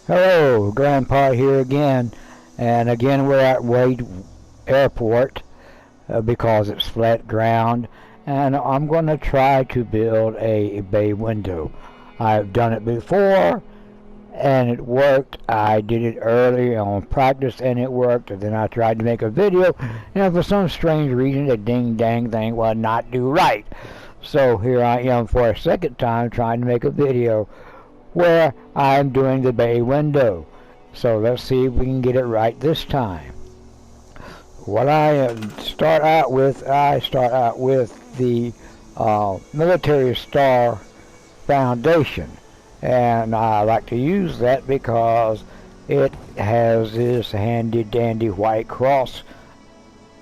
Hello, Grandpa here again, and again we're at Wade Airport because it's flat ground, and I'm going to try to build a bay window. I've done it before, and it worked. I did it early on practice, and it worked, and then I tried to make a video, and for some strange reason the ding-dang thing would not do right. So here I am for a second time trying to make a video where I'm doing the bay window. So let's see if we can get it right this time. What I start out with the military star foundation, and I like to use that because it has this handy dandy white cross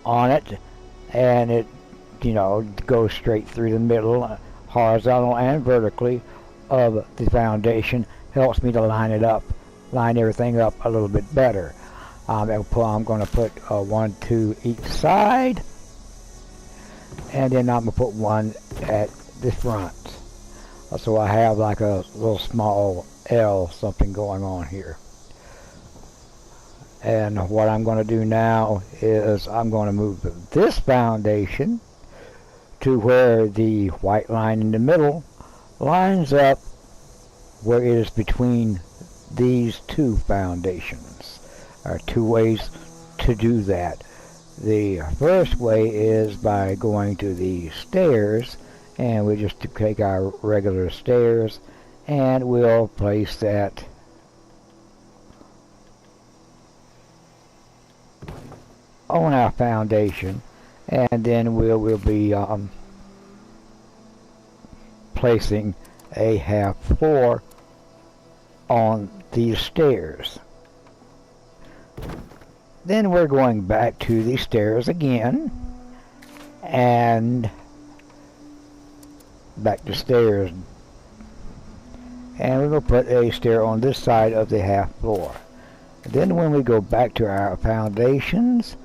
on it, and it goes straight through the middle, horizontal and vertically, of the foundation. Helps me to line everything up a little bit better. I'm going to put one to each side, and then I'm going to put one at the front. So I have like a little small L something going on here. And what I'm going to do now is I'm going to move this foundation to where the white line in the middle lines up where it is between these two foundations. There are two ways to do that. The first way is by going to the stairs, and we just take our regular stairs and we'll place that on our foundation, and then we'll be placing a half floor on these stairs. Then we're going back to the stairs again, and back to stairs, and we're going to put a stair on this side of the half floor. Then when we go back to our foundations,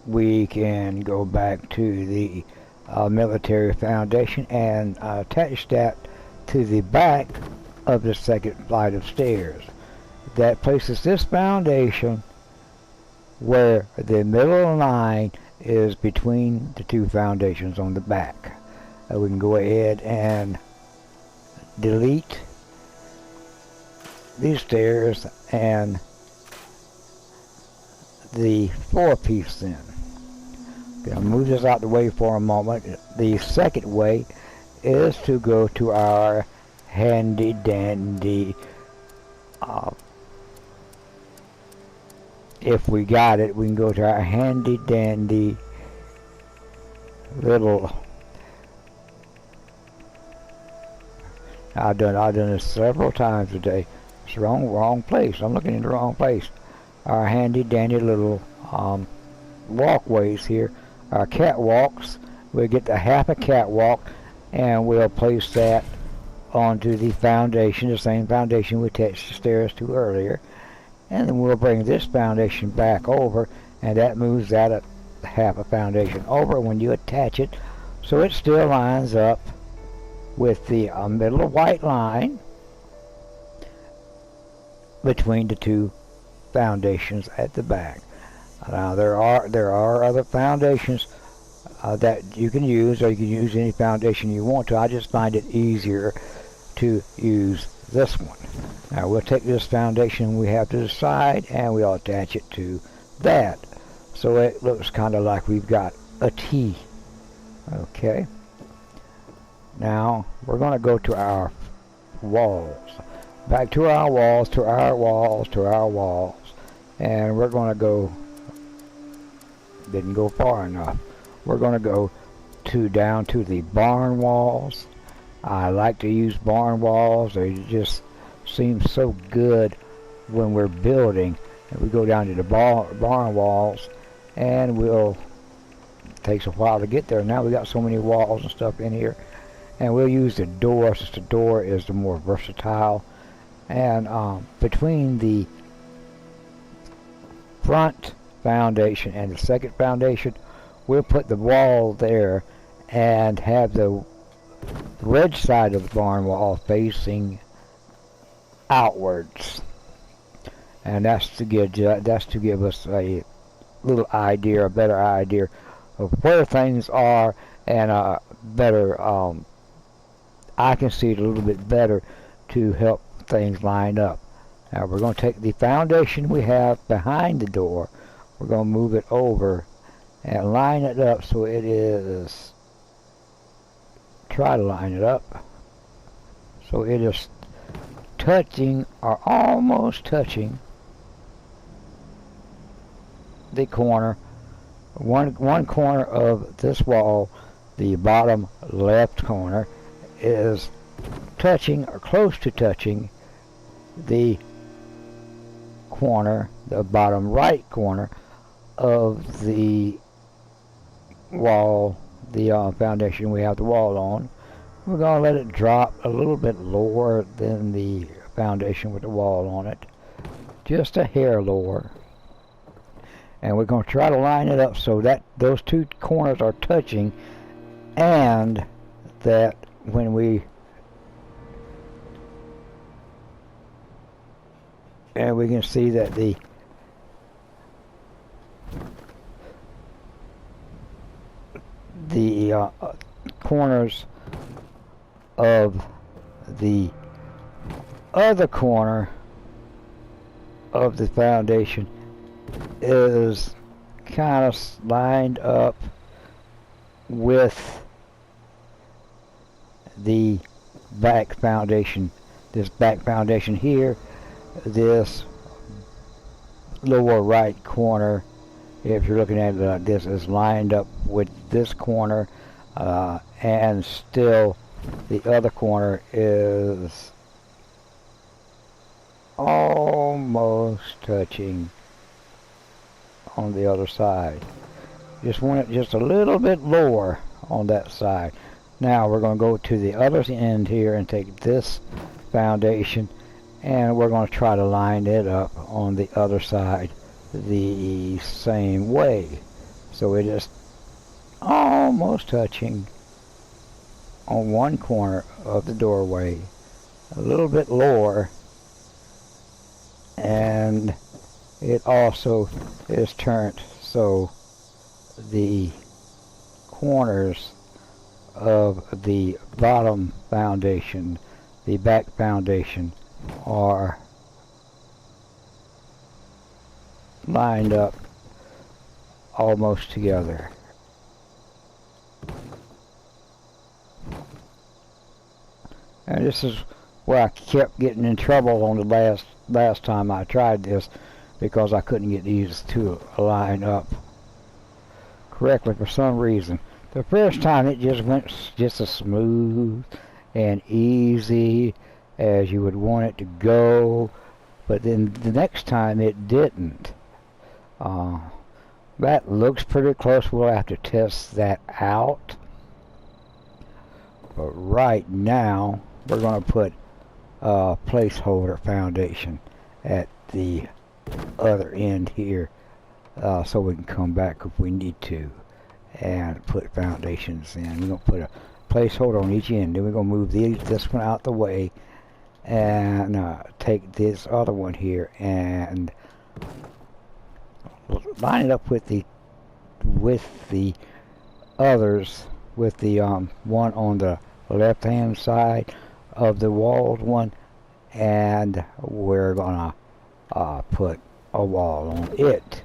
we can go back to the military foundation and attach that to the back of the second flight of stairs. That places this foundation where the middle line is between the two foundations on the back. We can go ahead and delete these stairs and the floor piece then. I'll move this out the way for a moment. The second way is to go to our handy dandy, if we got it, we can go to our handy dandy little, I've done this several times today. It's the wrong place. I'm looking in the wrong place. Our handy dandy little walkways here, our catwalks. We'll get the half a catwalk, and we'll place that onto the foundation, the same foundation we attached the stairs to earlier. And then we'll bring this foundation back over, and that moves that half a foundation over when you attach it, so it still lines up with the middle white line between the two foundations at the back. Now there are other foundations that you can use, or you can use any foundation you want to. I just find it easier to use this one. Now we'll take this foundation we have to the side, and we'll attach it to that, so it looks kind of like we've got a T. Okay, now we're going to go to our walls, back to our walls, to our walls, to our walls, and we're going to go, didn't go far enough, we're going to go down to the barn walls. I like to use barn walls. They just seem so good when we're building. And we go down to the barn walls, and it takes a while to get there. Now we got so many walls and stuff in here, and we'll use the door, since the door is the more versatile. And between the front foundation and the second foundation, we'll put the wall there and have the red side of the barn wall facing outwards. and that's to give us a little idea, a better idea of where things are, and a better I can see it a little bit better to help things line up. Now we're going to take the foundation we have behind the door, we're going to move it over and line it up so it is, try to line it up so it is touching or almost touching the corner, one corner of this wall. The bottom left corner is touching or close to touching the corner, the bottom right corner of the wall, the foundation we have the wall on. We're going to let it drop a little bit lower than the foundation with the wall on it, just a hair lower, and we're going to try to line it up so that those two corners are touching, and that when we can see that the corners of the other corner of the foundation is kind of lined up with the back foundation. This back foundation here, this lower right corner, if you're looking at it like this, is lined up with this corner, and still the other corner is almost touching on the other side. Just want it just a little bit lower on that side. Now we're going to go to the other end here and take this foundation, and we're going to try to line it up on the other side the same way, so it is almost touching on one corner of the doorway, a little bit lower, and it also is turned so the corners of the bottom foundation, the back foundation, are lined up almost together. And this is where I kept getting in trouble on the last time I tried this, because I couldn't get these to line up correctly for some reason. The first time it just went just as smooth and easy as you would want it to go, but then the next time it didn't. That looks pretty close. We'll have to test that out. But right now we're going to put a placeholder foundation at the other end here, so we can come back if we need to and put foundations in. We're going to put a placeholder on each end. Then we're going to move this one out the way and take this other one here and line it up with the others, with the one on the left hand side of the walled one, and we're gonna put a wall on it,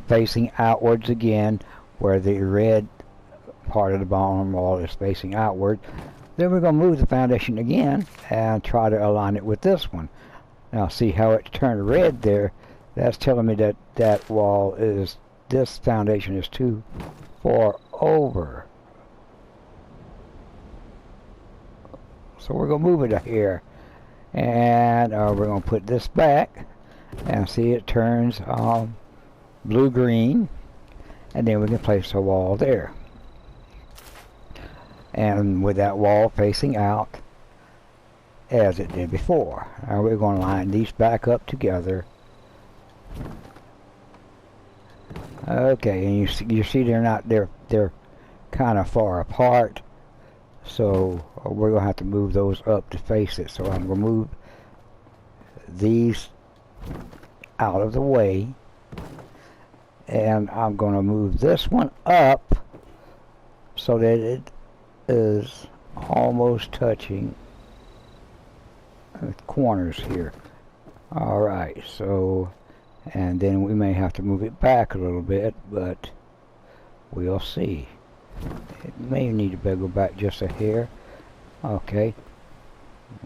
facing outwards again, where the red part of the bottom wall is facing outward. Then we're going to move the foundation again and try to align it with this one. Now see how it turned red there? That's telling me that this foundation is too far over. So we're going to move it here, and we're going to put this back, and see it turns blue-green, and then we can place a wall there. And with that wall facing out as it did before. Now we're going to line these back up together. Okay, and you see they're kind of far apart, so we're going to have to move those up to face it. So I'm going to move these out of the way. And I'm going to move this one up so that it is almost touching the corners here. Alright, so, and then we may have to move it back a little bit, but we'll see. It may need to go back just a hair. Okay.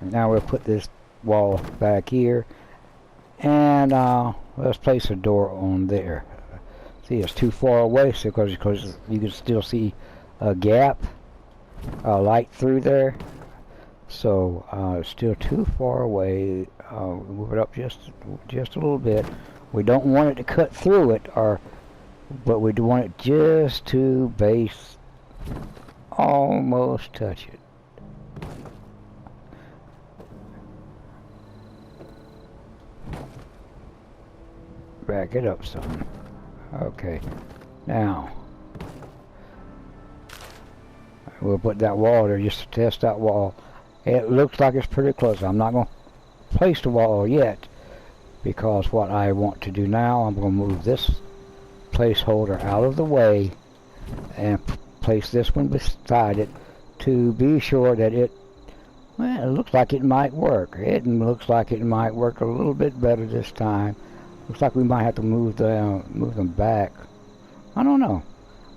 Now we'll put this wall back here, and let's place a door on there. See, it's too far away, so because you can still see a gap, light through there. So it's still too far away. Move it up just a little bit. We don't want it to cut through it, but we do want it just to base, almost touch it. Back it up some. Okay, now we'll put that wall there just to test that wall. It looks like it's pretty close. I'm not going to place the wall yet, because what I want to do now, I'm going to move this placeholder out of the way and place this one beside it to be sure that it looks like it might work. It looks like it might work a little bit better this time. Looks like we might have to move them back. I don't know.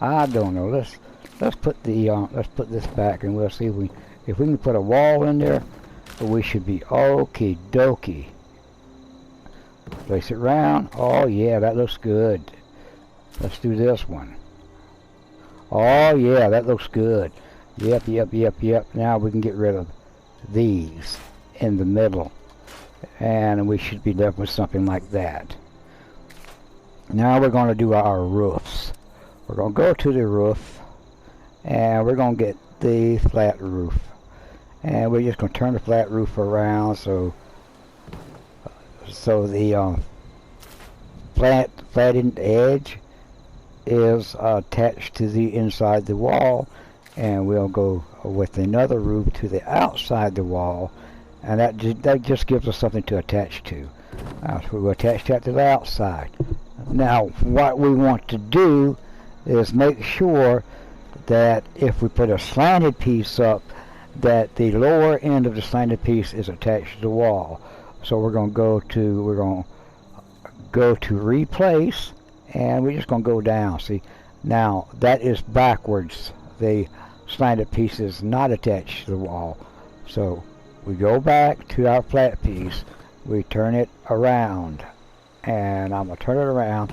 Let's put this back, and we'll see if we can put a wall in there. We should be okie dokie. Place it round. Oh yeah, that looks good. Let's do this one. Oh yeah, that looks good. Yep. Now we can get rid of these in the middle, and we should be left with something like that. Now we're going to do our roofs. We're going to go to the roof, and we're going to get the flat roof, and we're just going to turn the flat roof around so the flattened edge is attached to the inside the wall, and we'll go with another roof to the outside the wall, and that just gives us something to attach to. So we'll attach that to the outside. Now what we want to do is make sure that if we put a slanted piece up, that the lower end of the slanted piece is attached to the wall. So we're going to go to replace, and we're just going to go down. See, now that is backwards. The slanted piece is not attached to the wall. So we go back to our flat piece, we turn it around, and I'm going to turn it around,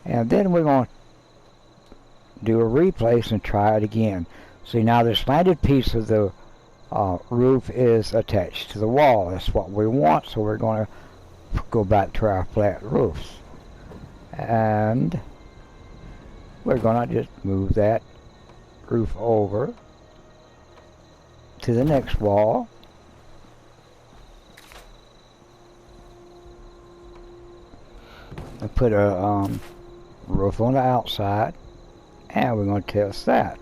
and then we're going to do a replace and try it again. See, now the slanted piece of the roof is attached to the wall. That's what we want, so we're going to go back to our flat roofs, and we're going to just move that roof over to the next wall, and put a roof on the outside, and we're going to test that,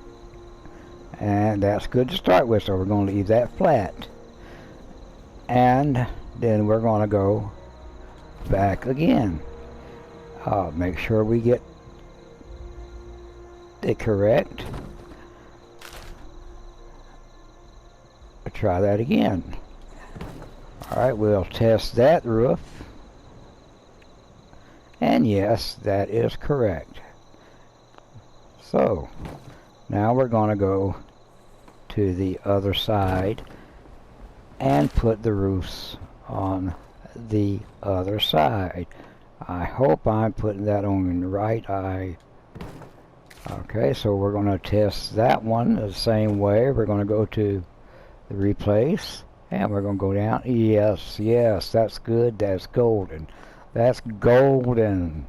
and that's good to start with. So we're going to leave that flat, and then we're going to go back again, make sure we get it correct. Try that again. Alright, we'll test that roof, and yes, that is correct. So now we're going to go to the other side and put the roofs on the other side. I hope I'm putting that on the right eye. Okay, so we're going to test that one the same way. We're going to go to the replace, and we're going to go down. Yes, that's good. That's golden. That's golden.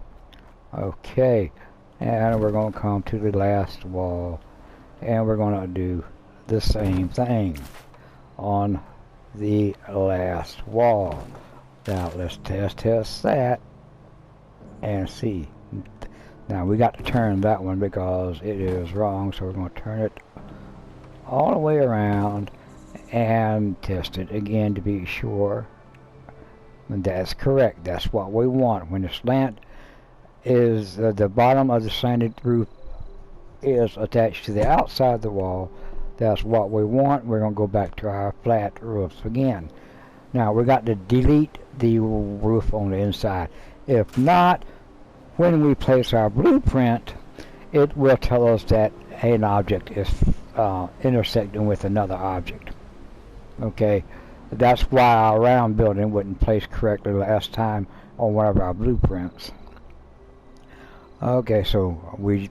Okay, and we're going to come to the last wall, and we're going to do the same thing on the last wall. Now let's test that and see. Now we got to turn that one because it is wrong, so we're going to turn it all the way around and test it again to be sure. And that's correct. That's what we want. When the slant is the bottom of the slanted roof is attached to the outside of the wall, that's what we want. We're going to go back to our flat roofs again. Now we got to delete the roof on the inside. If not, when we place our blueprint, it will tell us that an object is intersecting with another object. Okay, that's why our round building wasn't placed correctly last time on one of our blueprints. Okay, so we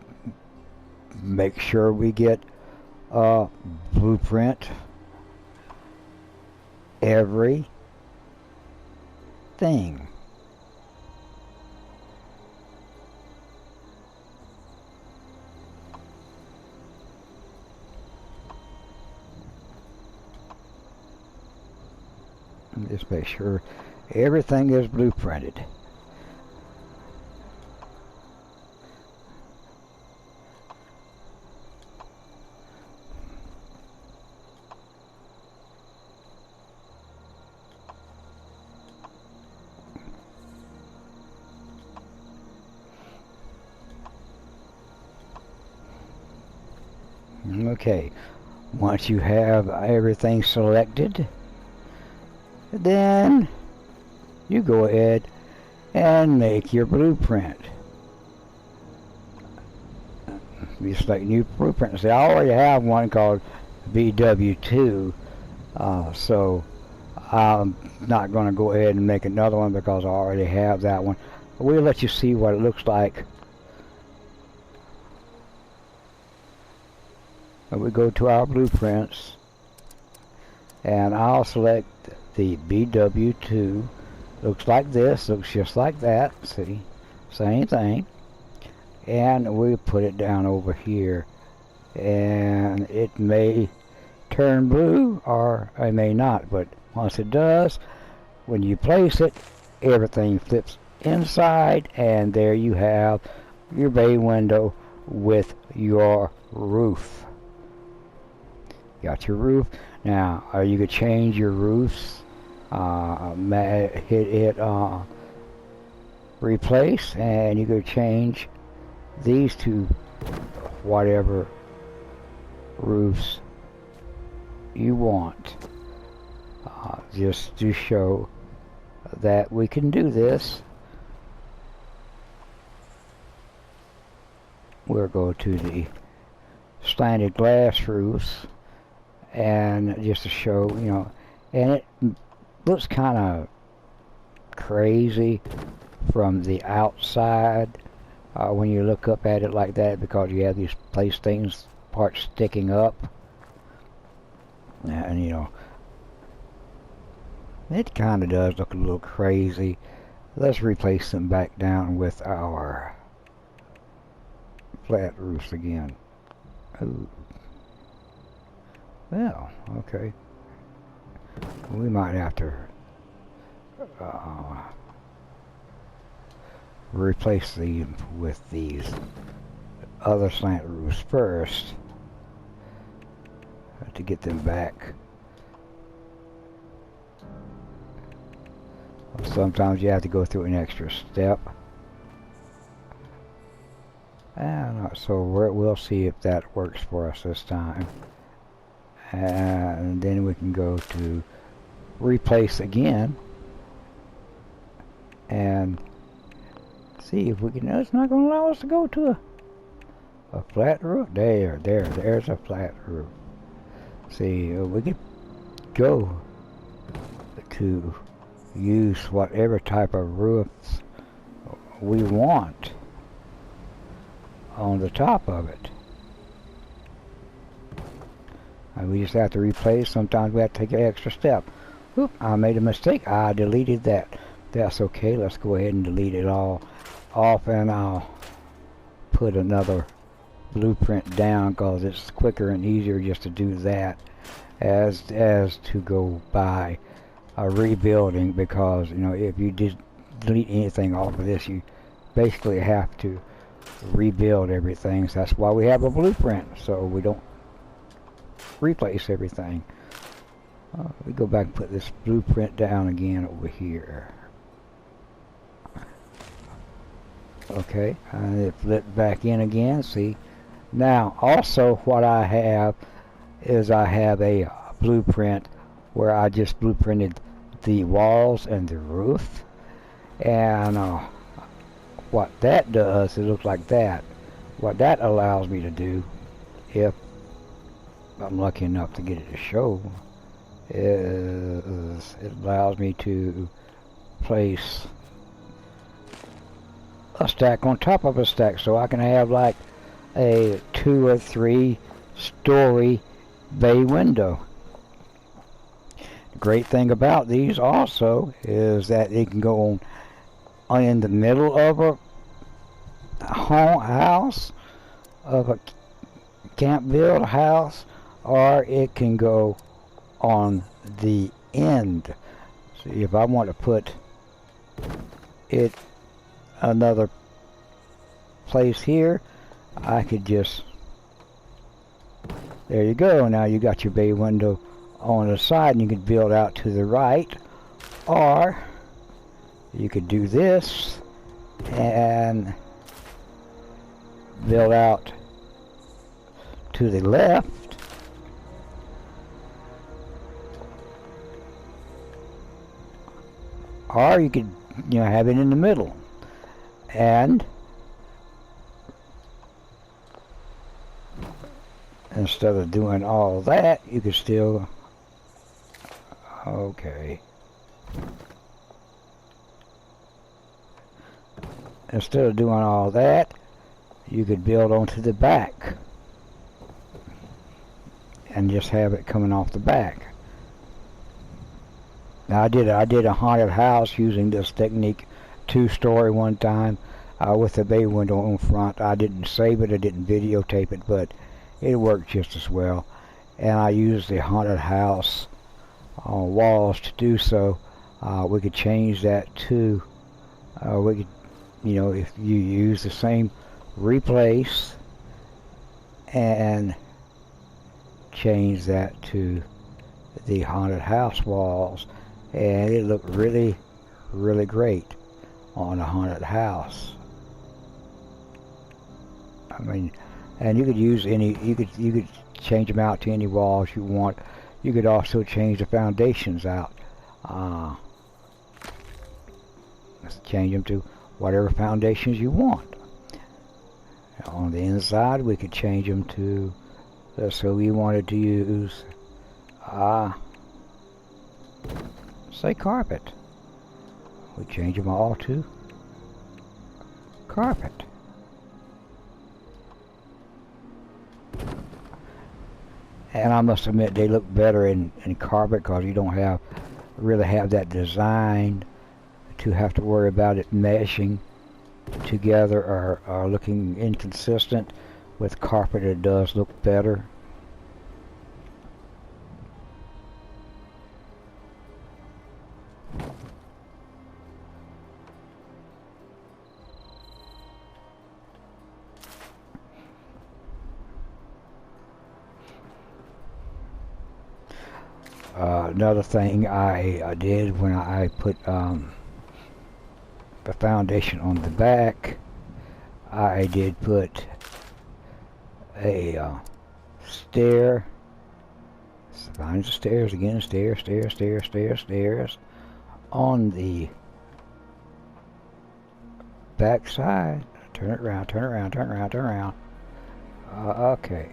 make sure we get a blueprint every thing. Just make sure everything is blueprinted. Okay, once you have everything selected, then you go ahead and make your blueprint. You select new blueprint. See, I already have one called BW2, so I'm not going to go ahead and make another one because I already have that one. We'll let you see what it looks like. And we go to our blueprints, and I'll select the BW2. Looks like this, looks just like that. See, same thing. And we put it down over here, and it may turn blue or it may not, but once it does, when you place it, everything flips inside, and there you have your bay window with your roof. Got your roof. Now, you could change your roofs. Hit replace, and you could change these to whatever roofs you want. Just to show that we can do this, we'll go to the slanted glass roofs. And just to show, you know, and it looks kind of crazy from the outside when you look up at it like that, because you have these parts sticking up, and you know, it kind of does look a little crazy. Let's replace them back down with our flat roofs again. Ooh. Well, okay. We might have to replace these with these other slant roofs first to get them back. Sometimes you have to go through an extra step. So we'll see if that works for us this time. And then we can go to replace again and see if we can. No, it's not going to allow us to go to a flat roof. There's a flat roof. See, we could go to use whatever type of roofs we want on the top of it. And we just have to replace. Sometimes we have to take an extra step. Oop, I made a mistake. I deleted that. That's okay. Let's go ahead and delete it all off, and I'll put another blueprint down because it's quicker and easier just to do that as to go by rebuilding, because you know, if you delete anything off of this, you basically have to rebuild everything. So that's why we have a blueprint, so we don't replace everything. We go back and put this blueprint down again over here. Okay, and it flipped back in again. See, now also what I have is I have a blueprint where I just blueprinted the walls and the roof, and what that does, it looks like that. What that allows me to do, if I'm lucky enough to get it to show, is it allows me to place a stack on top of a stack, so I can have like a 2 or 3 story bay window. The great thing about these also is that it can go on in the middle of a house, of a camp build house, or it can go on the end. So if I want to put it another place here, I could just, there you go. Now you got your bay window on the side, and you could build out to the right, or you could do this and build out to the left, or you could, have it in the middle. And instead of doing all that, you could still, okay, instead of doing all that, you could build onto the back and just have it coming off the back. Now I did a haunted house using this technique, 2-story one time, with a bay window in front. I didn't save it, I didn't videotape it, but it worked just as well. And I used the haunted house walls to do so. We could change that to, we could, if you use the same replace and change that to the haunted house walls, and it looked really, really great on a haunted house. I mean, and you could use any, you could change them out to any walls you want. You could also change the foundations out. Change them to whatever foundations you want. On the inside, we could change them to, so we wanted to use, say carpet. We change them all to carpet. And I must admit, they look better in carpet because you don't really have that design to have to worry about it meshing together or looking inconsistent. With carpet, it does look better. Another thing I did when I put the foundation on the back, I did put a stair. Find the stairs again. Stairs on the back side. Turn it around. Okay,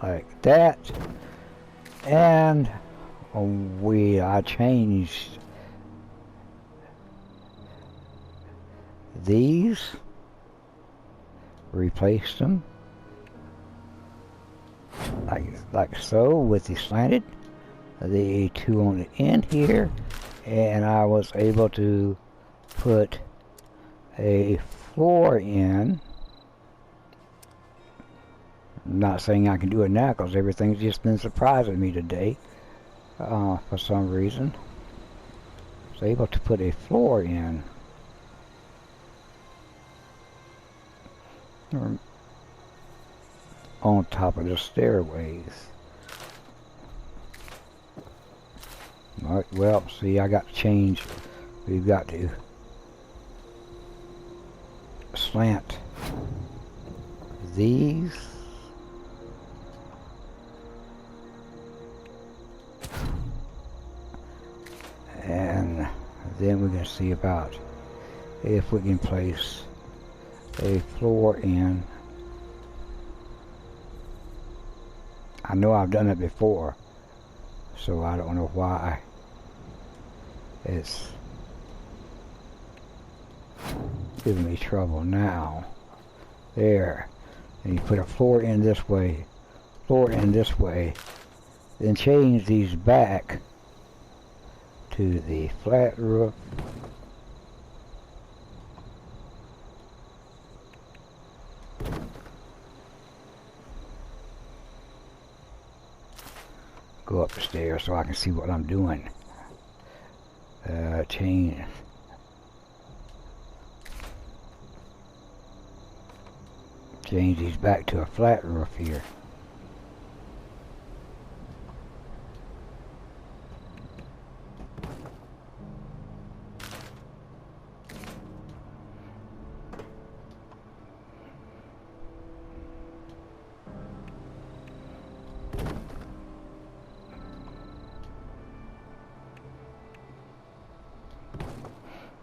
like that. And I changed these, replaced them like so with the slanted, the 2 on the end here, and I was able to put a floor in. I'm not saying I can do it now because everything's just been surprising me today. For some reason, I was able to put a floor in. On top of the stairways. Alright, well, see, I got to change. We've got to slant these. And then we're going to see about if we can place a floor in. I know I've done it before, so I don't know why it's giving me trouble now. There. And you put a floor in this way, floor in this way, then change these back to the flat roof. Go up the stairs so I can see what I'm doing. Change these back to a flat roof here.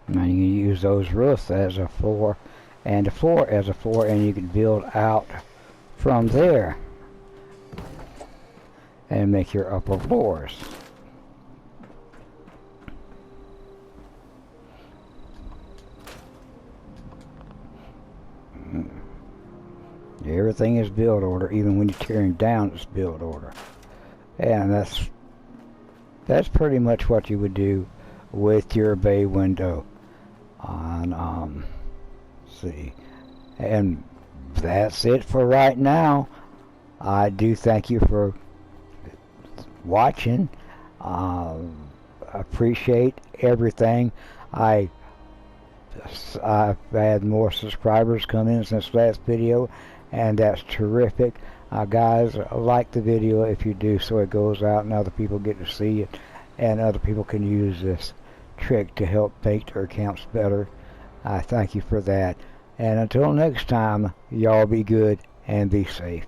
Now you can use those roofs as a floor and the floor as a floor, and you can build out from there and make your upper floors. Everything is build order, even when you're tearing down it's build order. And that's pretty much what you would do with your bay window on see. And that's it for right now. I do thank you for watching. Appreciate everything. I've had more subscribers come in since last video, and that's terrific. Guys, like the video if you do, so it goes out and other people get to see it, and other people can use this trick to help make their accounts better. I thank you for that. And until next time, y'all be good and be safe.